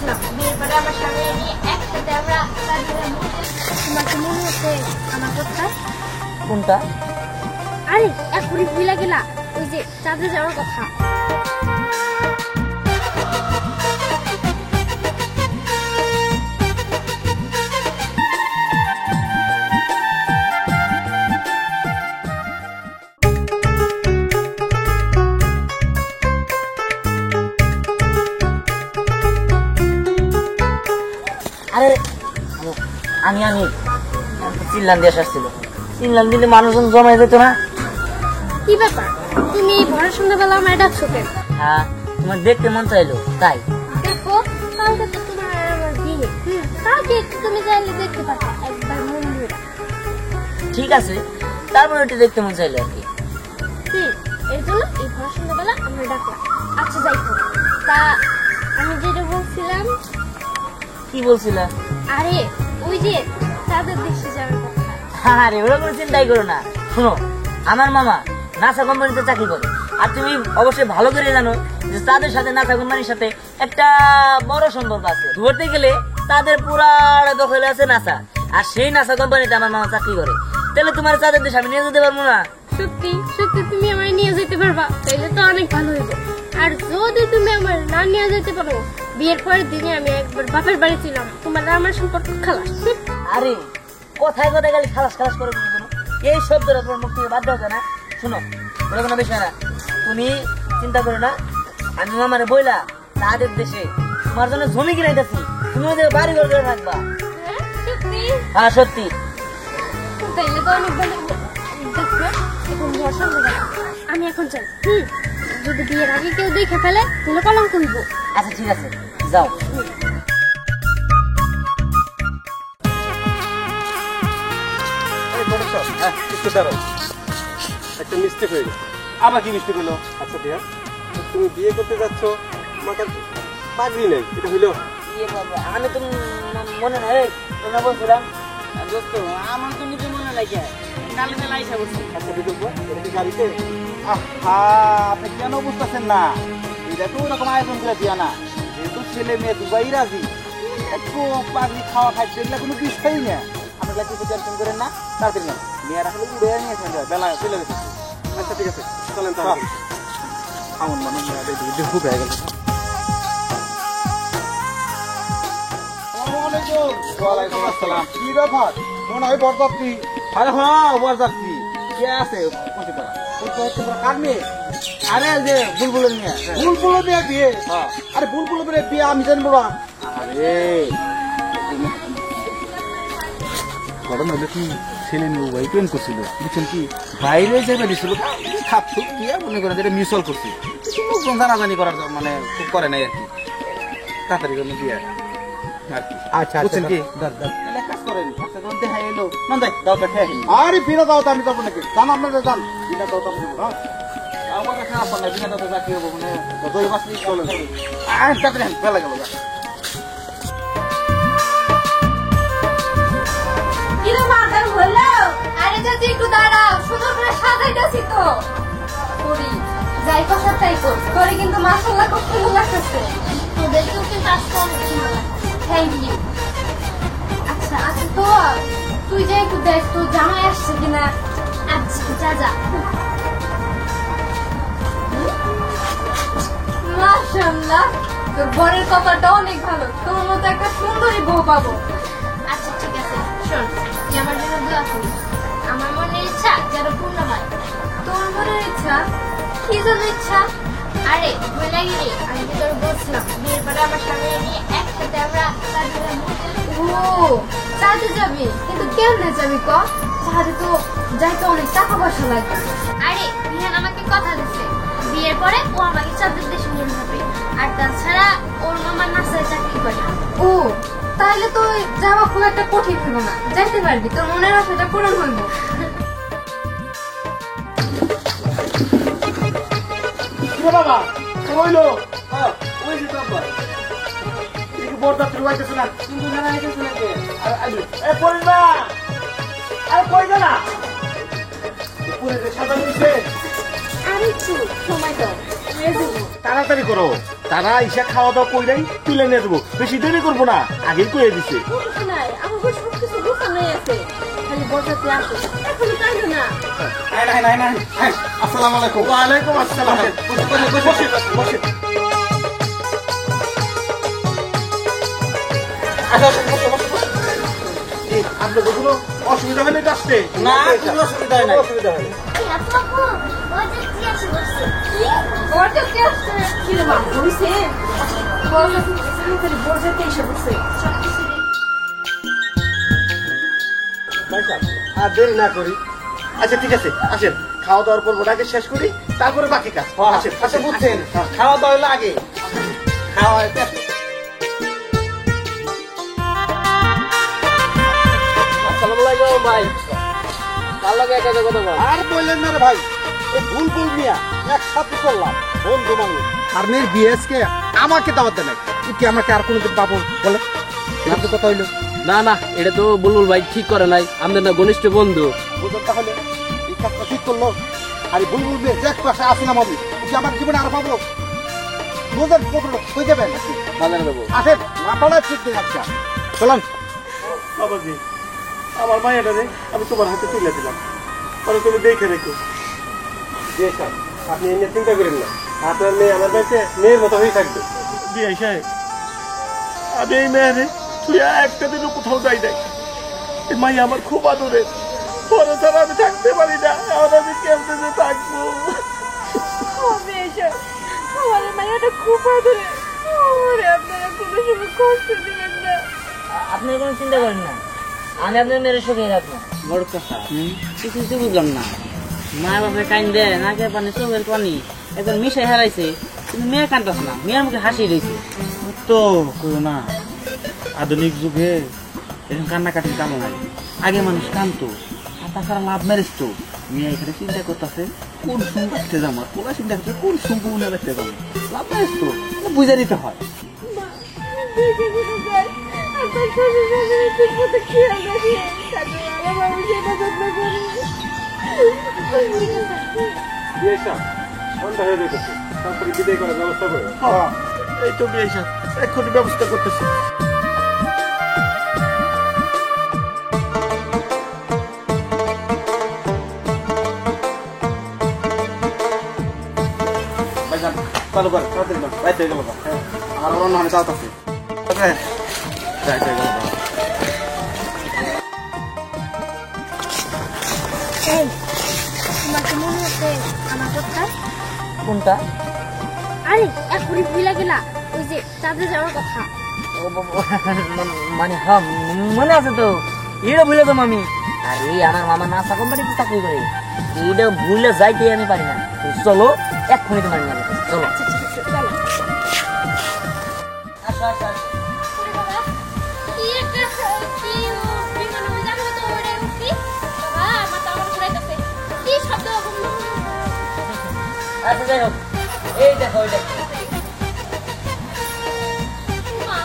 বসলাম, বিয়ের পরে আমার স্বামী নিয়ে একসাথে আমরা তোমার কি মনে হচ্ছে আমার কথা? কোনটা? আরে এখনই ভুলে গেলা, ওই যে চাঁদে যাওয়ার কথা। আরে আমি চিল্লান দিয়ে আসছিল, চিল্লান দিলে মানুষজন জমাই যেত না। কি ব্যাপার, তুমি এই ভরা সন্ধ্যাবেলা আমার ডাকছো কেন? হ্যাঁ, তোমার দেখতে মন চাইলো তাই। দেখো, কালকে তো তোমার আর আমার বিয়ে, কালকে তুমি চাইলে দেখতে পারো একবার মন দিয়ে। ঠিক আছে, তারপর ওটা দেখতে মন চাইলো আর কি। এর জন্য এই ভরা সন্ধ্যাবেলা আমরা ডাকলাম। আচ্ছা যাই হোক, তা আমি যেটা বলছিলাম। কি বলছিলা? আরে ওই যে চাঁদের দেশে যাওয়ার কথা। আরে ওরা কোনো চিন্তাই করো না। শোনো, আমার মামা নাসা কোম্পানিতে চাকরি করে, আর তুমি অবশ্যই ভালো করে জানো যে তাদের সাথে নাসা কোম্পানির সাথে একটা বড় সম্পর্ক আছে। ধরতে গেলে তাদের পুরা দখলে আছে নাসা, আর সেই নাসা কোম্পানিতে আমার মামা চাকরি করে। তাহলে তোমার চাঁদের দেশে আমি নিয়ে যেতে পারবো না? সত্যি সত্যি তুমি আমার নিয়ে যেতে পারবা? তাইলে তো অনেক ভালো হইব। আর যদি তুমি আমার না নিয়ে যেতে পারো, বিয়ের পরের দিনে আমি একবার বাপের বাড়ি ছিলাম, তোমার আমার সম্পর্ক খালাস। আরে কোথায় কোথায় গেলে খালাস খালাস করে কোনো এই শব্দের উপর মুখ থেকে বাদ দেওয়া না। শোনো, ওরা কোনো বিষয় না, তুমি চিন্তা করো না। আমি মামারে বইলা তাদের দেশে তোমার জন্য জমি কিনাইতেছি, তুমি ওদের বাড়ি ঘর করে থাকবা। সত্যি? হ্যাঁ সত্যি। তাইলে তো অনেক ভালো। আমি এখন চাই, যদি বিয়ের আগে কেউ দেখে ফেলে তাহলে কলঙ্ক হইব। আচ্ছা ঠিক আছে, যাও। একটা মিস্টেক হয়ে গেছে। আবার কি মিস্টেক হলো? আচ্ছা দিয়া, তুমি বিয়ে করতে যাচ্ছ, মাথার পাগড়ি নেই, এটা হইলো? আমি তো মনে নাই তোমরা বলছিলাম দোস্ত, আমার তো নিজে মনে নাই। কালে মেলা আইসা বলছি। আচ্ছা বিকল্প, এটা কি গাড়িতে? আহা, আপনি কেন বুঝতেছেন না? এটা তো ওরকম আয়োজন করে দিয়া না, যেহেতু ছেলে মেয়ে দুবাই রাজি, একটু পাগড়ি খাওয়া খাইছে, এগুলা কোনো বিষয়ই না। আপনারা কিছু টেনশন করেন না, তাড়াতাড়ি না, মেয়েরা খালি উড়ে নিয়েছেন, বেলা চলে গেছে। আচ্ছা ঠিক আছে, চলেন তাহলে। খাওয়ান মানুষ খুব হয়ে গেল। ওয়ালাইকুম আসসালাম। কি ব্যাপার? মনে হয় বরযাত্রী? আরে হ্যাঁ, বরযাত্রী। কে আছে? কার মেয়ে? আরে যে বুলবুলের মেয়ে। বুলবুলের মেয়ে বিয়ে? আরে বুলবুলের মেয়ে বিয়ে আমি জানবো না। আরে ঘটনা হলো কি, ছেলে মেয়ে ভাই প্রেম করছিল, বুঝছেন কি, বাইরে যাবে দিছিল খাপ কি মনে করেন যেটা মিউচুয়াল করছি, লোকজন জানাজানি করার মানে খুব করে নাই আর কি, তাড়াতাড়ি করে বিয়ে আর কি। আচ্ছা বুঝছেন কি, কাজ করেন দেখা এলো না যাই দাও দেখে। আরে বিনা দাও তো আমি যাবো নাকি, জান আপনারা যান, বিনা দাও তো আমি যাবো। আমার খারাপ না, বিনা দাও যা কি হবো, মানে দই মাছ নিয়ে চলেন। তাড়াতাড়ি বেলা গেল। আরে যদি একটু দাঁড়াও, সুন্দর করে সাজাইতেছি তো। করি যাই কথা তাই কর, করে কিন্তু মাশাআল্লাহ খুব সুন্দর লাগতেছে। তোদেরকেও কিন্তু আজকে অনেক সুন্দর লাগছে। Thank you. আচ্ছা আচ্ছা, তো তুই যে একটু দেখ তো জামাই আসছে কিনা। আচ্ছা যা যা। মাশাআল্লাহ, তোর বরের কপালটা অনেক ভালো, তোর মতো একটা সুন্দরী বউ পাবো। আচ্ছা ঠিক আছে, শোন, তুই আমার জন্য দোয়া করিস। আমার মনের ইচ্ছা যেন পূর্ণ হয়। তোর মনের ইচ্ছা? কি যেন ইচ্ছা? আরে বলে গেলি, আমি তো তোর বলছিলাম বিয়ের পরে আমার স্বামী নিয়ে একসাথে আমরা চাঁদে যাবি। কিন্তু কেমনে যাবি ক? চাঁদে তো যাইতে অনেক টাকা পয়সা লাগবে। আরে বিহান আমাকে কথা দিচ্ছে, বিয়ের পরে ও আমাকে চাঁদের দেশে নিয়ে যাবে। আর তাছাড়া ওর মামার নাসায় চাকরি করে। ও তাহলে তো যাওয়া খুব একটা কঠিন হলো না, যাইতে পারবি, তোর মনের আশাটা পূরণ হইব। বাবা হইলো ওই যে বরযাত্রী হইতেছে না, কিন্তু জানা হইতেছে না কে? আরে পড়েন না, আরে কই গেলা? পুরে সাদা নিছে। আরে একটু সময় দাও, তাড়াতাড়ি করো। তারা ইসা খাওয়া দাওয়া কইরাই তুলে নিয়ে দেবো, বেশি দেরি করবো না, আগেই কয়ে দিছে। নাই আমার ঘর সব কিছু গোছানোই আছে, খালি বরযাত্রী আসে এখন তাই না। আসসালামু আলাইকুম। ওয়ালাইকুম আসসালাম। বসে, বসে। আপনার কোনো অসুবিধা হলে আসতে? না, কোনো অসুবিধা হয় না। অসুবিধা হয় না। বরযাত্রী আসছে কি রে মা বলছে বরযাত্রী এসে বসে আর দেরি না করি। আচ্ছা ঠিক আছে, আসেন খাওয়া দাওয়ার পর ওটাকে শেষ করি, তারপরে বাকি কাজ। আসেন, আচ্ছা বুঝছেন, খাওয়া দাওয়া হলো আগে, খাওয়া আর বললেন না রে ভাই, এই বুলবুল মিয়া একসাথে করলাম বন্ধু মানুষ, আর মেয়ের বিএসকে আমাকে দাওয়াত দেয় নাই, কি আমাকে আর কোনোদিন পাবো বলে? আপনার কথা হইলো না না, এটা তো বুলবুল ভাই ঠিক করে নাই, আমাদের না ঘনিষ্ঠ বন্ধু। বুঝলেন, তাহলে এই কাজটা ঠিক করলো। আর এই বুলবুল মেয়ে যে একটু আসে না মাবি, কি আমার জীবনে আর পাবো? বুঝলেন কতটা হয়ে যাবেন? বাজারে দেবো। আসেন, মাথাটা ঠিক দিন। আচ্ছা চলেন। বাবাজি, আমার মায়েরা রে আমি তোমার হাতে তুলে দিলাম, পরে তুমি দেখে রেখো। আপনি এনে চিন্তা করেন না, আপনার মেয়ে আমার বাড়িতে মেয়ের মতো হয়ে থাকবে। বিয়াই সাহেব, আমি এই মেয়েরে তুই একটা দিনও কোথাও যাই নাই। এই মাই আমার খুব আদরের, পরে ছাড়া আমি থাকতে পারি না। এখন আমি কেমনে যে থাকবো? আমার মায়েরটা খুব আদরে, আপনারা কোনো সময় কষ্ট দিবেন না। আপনি কোনো চিন্তা করেন না, আমি আপনার মেয়ের সুখে রাখবো। বড় কথা কিছু বুঝলাম না, মা বাপে কান দেয় নাকের পানি চোখের পানি একবার মিশাই হারাইছে, কিন্তু মেয়ে কানতেছে না, মেয়ের মুখে হাসি রয়েছে। তো করো না, আধুনিক যুগে এরকম কান্নাকাটির কামো নাই, আগে মানুষ কানতো। আর তাছাড়া লাভ ম্যারেজ তো, মেয়ে এখানে চিন্তা করতেছে কোন সুম রাখতে যাবো, পোলা চিন্তা করছে কোন সুম কোনে রাখতে যাবো। লাভ ম্যারেজ তো বুঝে দিতে হয়। সন্ধ্যা হয়ে যেতেছে, তারপরে বিদায় করার ব্যবস্থা করে। এই তো বিয়ে সাহেব, এক্ষুনি ব্যবস্থা করতেছি। ভাইজান চালু করে, তাড়াতাড়ি কর, রাইতে হয়ে গেল বা। আমার আবার অন্য হানে চালতে আছে। রাইতে হয়ে গেল বা। এই তোমাকে মনে হচ্ছে আমার কথা? কোনটা? আরে এখনই ভুলে গেলা, ওই যে চাঁদে যাওয়ার কথা। মানে হ্যাঁ মনে আছে তো, এটা ভুলে যাবো আমি। আর এই আমার মামা নাসা কোম্পানিতে চাকরি করে, এইটা ভুলে যাইতে আমি পারি না। তো চলো এক্ষুনি তোমার নিয়ে যাবো, চলো। আচ্ছা ঠিক আছে চলো। আসো আসো আসো। কি একটা কি বিমান আমি জানো তো ওরে কি বাবা মাথা আমার ঘুরাইতেছে, কি শব্দ? আচ্ছা যাই হোক, এই দেখো ওই দেখো। মা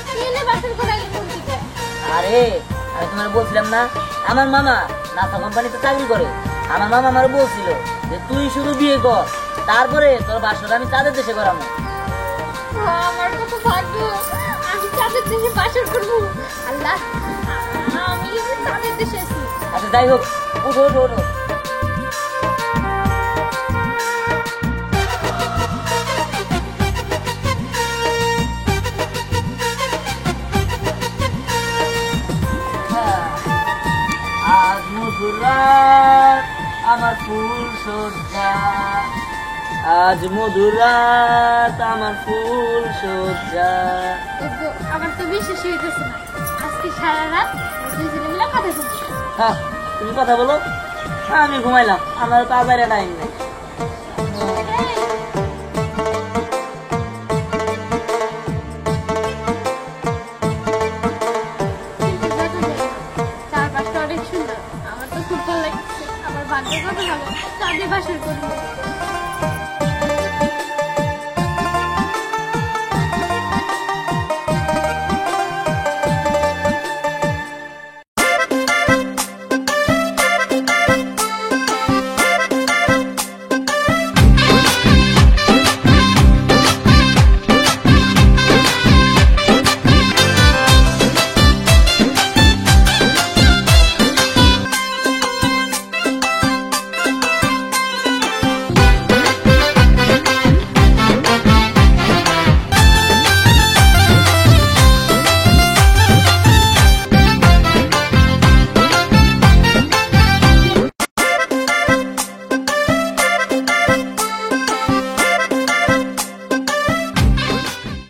কি এনে বাসন করে কোন দিকে? আরে আমি তোমার বলছিলাম না, আমার মামা নাসা কোম্পানিতে চাকরি করে। আমার মামা আমার বলছিল যে তুই শুধু বিয়ে কর, তারপরে তোর বাসটা আমি তাদের দেশে করাবো। আমার কত ভাগ্য, আমি চাঁদের দেশে বাসর করবো। আল্লাহ, আমি চাঁদের দেশে আছি। আচ্ছা যাই হোক, উঠো উঠো উঠো। আজ মধুর রাত আমার ফুল সজ্জা, আজ মধুর রাত আমার ফুল সজ্জা। ওগো, আমার তো বিশ্বাস হইতেছে না, আজকে সারা রাত দুজনে মিলে কথা বলছি। হ্যাঁ তুমি কথা বলো, আমি ঘুমাইলাম, আমার তো আবার টাইম নেই।